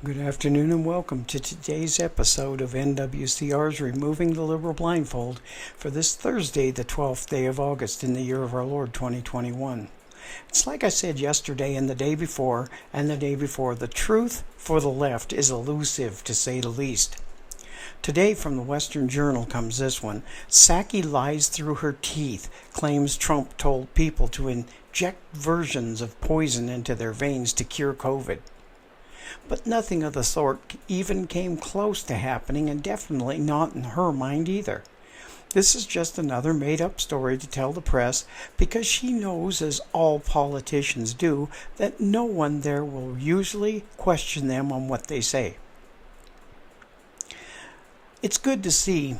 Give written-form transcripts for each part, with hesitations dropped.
Good afternoon and welcome to today's episode of NWCR's Removing the Liberal Blindfold for this Thursday, the 12th day of August in the year of our Lord 2021. It's like I said yesterday and the day before, the truth for the left is elusive to say the least. Today from the Western Journal comes this one. Psaki lies through her teeth, claims Trump told people to inject versions of poison into their veins to cure COVID. But nothing of the sort even came close to happening, and definitely not in her mind either. This is just another made-up story to tell the press because she knows, as all politicians do, that no one there will usually question them on what they say. It's good to see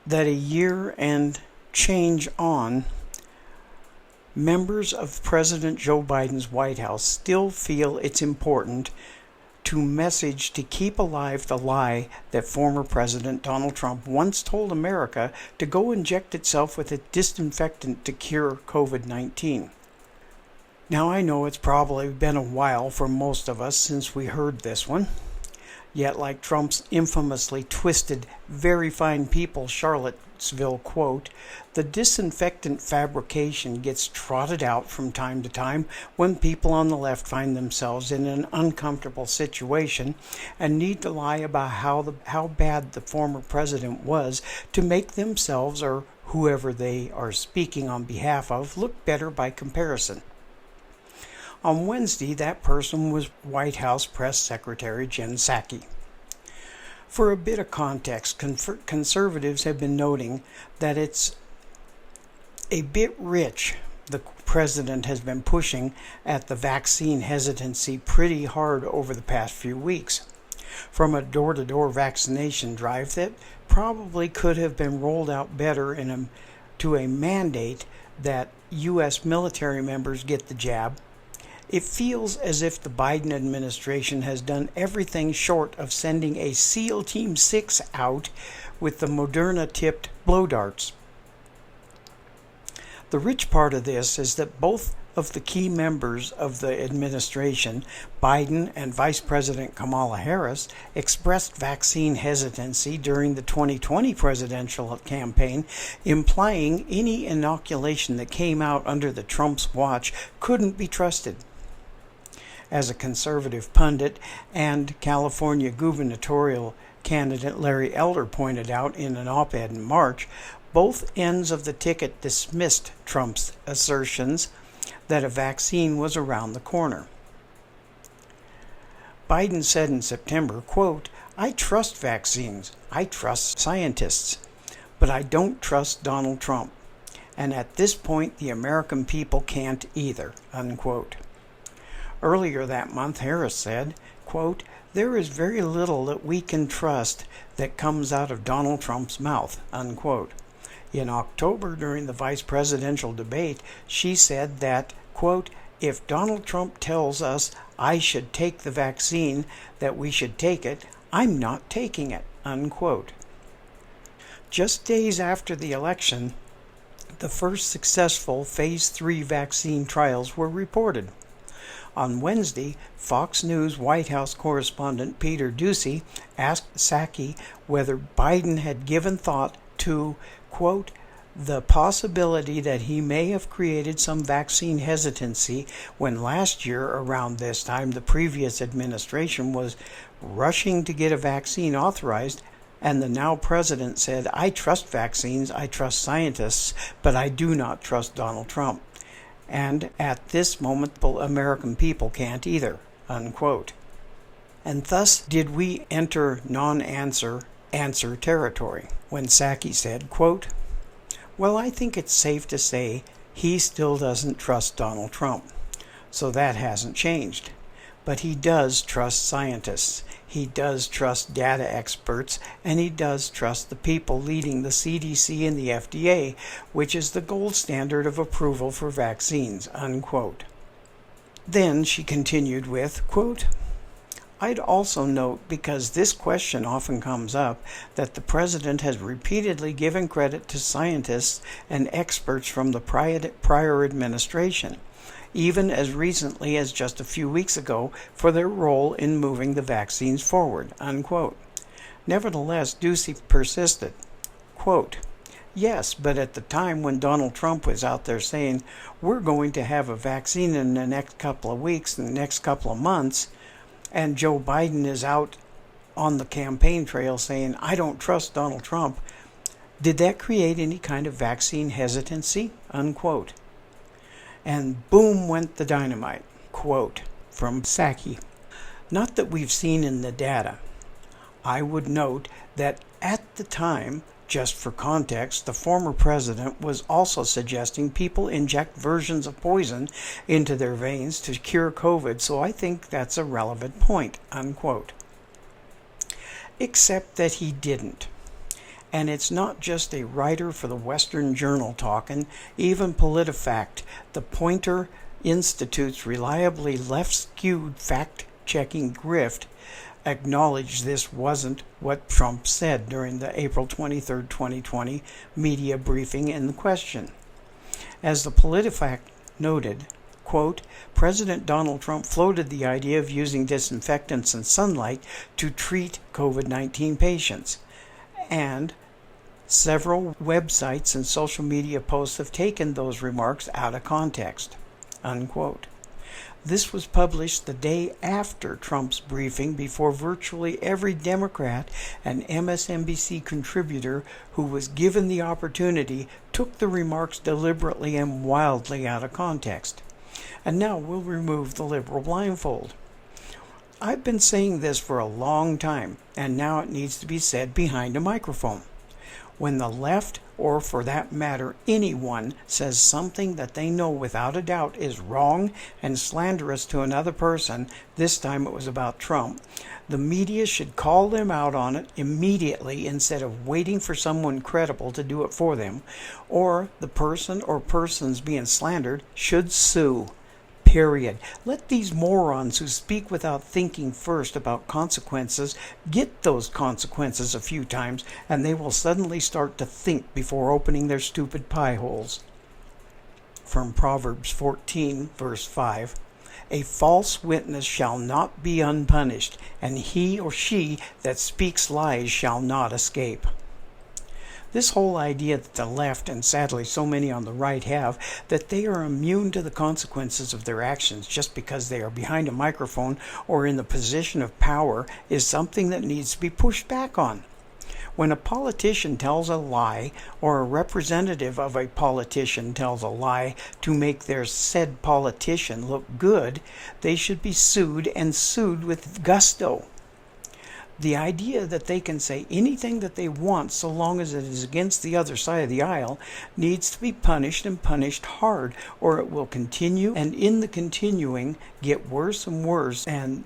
that a year and change on, members of President Joe Biden's White House still feel it's important to message to keep alive the lie that former President Donald Trump once told America to go inject itself with a disinfectant to cure COVID-19. Now I know it's probably been a while for most of us since we heard this one. Yet, like Trump's infamously twisted, very fine people Charlottesville quote, the disinfectant fabrication gets trotted out from time to time when people on the left find themselves in an uncomfortable situation and need to lie about how bad the former president was to make themselves or whoever they are speaking on behalf of look better by comparison. On Wednesday, that person was White House Press Secretary Jen Psaki. For a bit of context, conservatives have been noting that it's a bit rich. The president has been pushing at the vaccine hesitancy pretty hard over the past few weeks. From a door-to-door vaccination drive that probably could have been rolled out better to a mandate that U.S. military members get the jab, it feels as if the Biden administration has done everything short of sending a SEAL Team 6 out with the Moderna-tipped blow darts. The rich part of this is that both of the key members of the administration, Biden and Vice President Kamala Harris, expressed vaccine hesitancy during the 2020 presidential campaign, implying any inoculation that came out under the Trump's watch couldn't be trusted. As a conservative pundit and California gubernatorial candidate Larry Elder pointed out in an op-ed in March, both ends of the ticket dismissed Trump's assertions that a vaccine was around the corner. Biden said in September, quote, "I trust vaccines, I trust scientists, but I don't trust Donald Trump. And at this point, the American people can't either," unquote. Earlier that month, Harris said, quote, "There is very little that we can trust that comes out of Donald Trump's mouth," unquote. In October, during the vice presidential debate, she said that, quote, "If Donald Trump tells us I should take the vaccine, that we should take it, I'm not taking it," unquote. Just days after the election, the first successful Phase 3 vaccine trials were reported. On Wednesday, Fox News White House correspondent Peter Doocy asked Psaki whether Biden had given thought to, quote, "the possibility that he may have created some vaccine hesitancy when last year around this time the previous administration was rushing to get a vaccine authorized, and the now president said, 'I trust vaccines, I trust scientists, but I do not trust Donald Trump. And at this moment, the American people can't either,' unquote. And thus did we enter non-answer answer territory when Psaki said, quote, "Well, I think it's safe to say he still doesn't trust Donald Trump. So that hasn't changed. But he does trust scientists, he does trust data experts, and he does trust the people leading the CDC and the FDA, which is the gold standard of approval for vaccines," unquote. Then she continued with, quote, "I'd also note, because this question often comes up, that the president has repeatedly given credit to scientists and experts from the prior administration. even as recently as just a few weeks ago, for their role in moving the vaccines forward, unquote. Nevertheless, Ducey persisted, quote, yes, but at the time when Donald Trump was out there saying, we're going to have a vaccine in the next couple of weeks, in the next couple of months, and Joe Biden is out on the campaign trail saying, I don't trust Donald Trump, did that create any kind of vaccine hesitancy? Unquote. And boom went the dynamite. Quote from Psaki. Not that we've seen in the data. I would note that at the time, just for context, the former president was also suggesting people inject versions of poison into their veins to cure COVID, so I think that's a relevant point, unquote. Except that he didn't. And it's not just a writer for the Western Journal talking, even PolitiFact, the Poynter Institute's reliably left-skewed fact-checking grift, acknowledged this wasn't what Trump said during the April 23, 2020 media briefing in question. As the PolitiFact noted, quote, President Donald Trump floated the idea of using disinfectants and sunlight to treat COVID-19 patients, and several websites and social media posts have taken those remarks out of context, unquote. This was published the day after Trump's briefing, before virtually every Democrat and MSNBC contributor who was given the opportunity took the remarks deliberately and wildly out of context. And now we'll remove the liberal blindfold. I've been saying this for a long time, and now it needs to be said behind a microphone. When the left, or for that matter anyone, says something that they know without a doubt is wrong and slanderous to another person, this time it was about Trump, the media should call them out on it immediately instead of waiting for someone credible to do it for them, or the person or persons being slandered should sue. Period. Let these morons who speak without thinking first about consequences get those consequences a few times, and they will suddenly start to think before opening their stupid pie holes. From Proverbs 14, verse 5, a false witness shall not be unpunished, and he or she that speaks lies shall not escape. This whole idea that the left, and sadly so many on the right have, that they are immune to the consequences of their actions just because they are behind a microphone or in the position of power, is something that needs to be pushed back on. When a politician tells a lie, or a representative of a politician tells a lie to make their said politician look good, they should be sued, and sued with gusto. The idea that they can say anything that they want so long as it is against the other side of the aisle needs to be punished, and punished hard, or it will continue, and in the continuing get worse and worse, and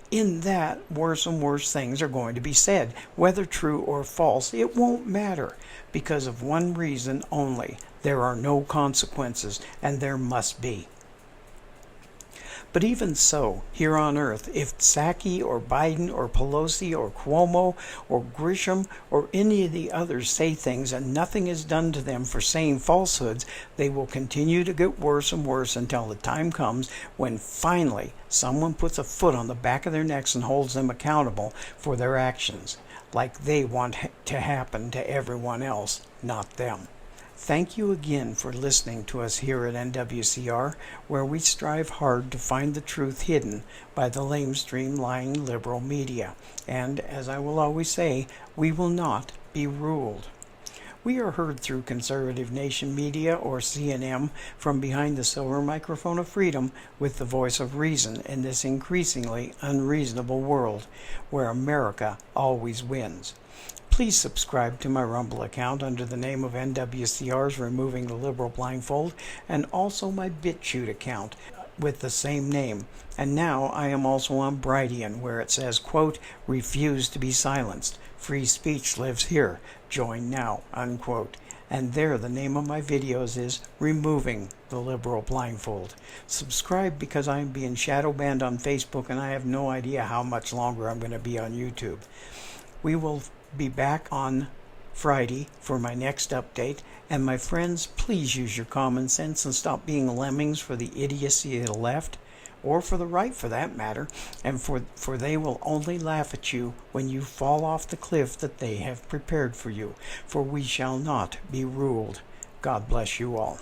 in that worse and worse things are going to be said. Whether true or false, it won't matter, because of one reason only: there are no consequences, and there must be. But even so, here on Earth, if Psaki or Biden or Pelosi or Cuomo or Grisham or any of the others say things and nothing is done to them for saying falsehoods, they will continue to get worse and worse until the time comes when finally someone puts a foot on the back of their necks and holds them accountable for their actions, like they want to happen to everyone else, not them. Thank you again for listening to us here at NWCR, where we strive hard to find the truth hidden by the lamestream lying liberal media. And, as I will always say, we will not be ruled. We are heard through Conservative Nation Media, or CNM, from behind the silver microphone of freedom, with the voice of reason in this increasingly unreasonable world, where America always wins. Please subscribe to my Rumble account under the name of NWCR's Removing the Liberal Blindfold, and also my BitChute account with the same name. And now I am also on Brighteon, where it says, quote, refuse to be silenced. Free speech lives here. Join now, unquote. And there the name of my videos is Removing the Liberal Blindfold. Subscribe, because I am being shadow banned on Facebook, and I have no idea how much longer I'm going to be on YouTube. We will be back on Friday for my next update. And my friends, please use your common sense and stop being lemmings for the idiocy of the left, or for the right for that matter, and for they will only laugh at you when you fall off the cliff that they have prepared for you. For we shall not be ruled. God bless you all.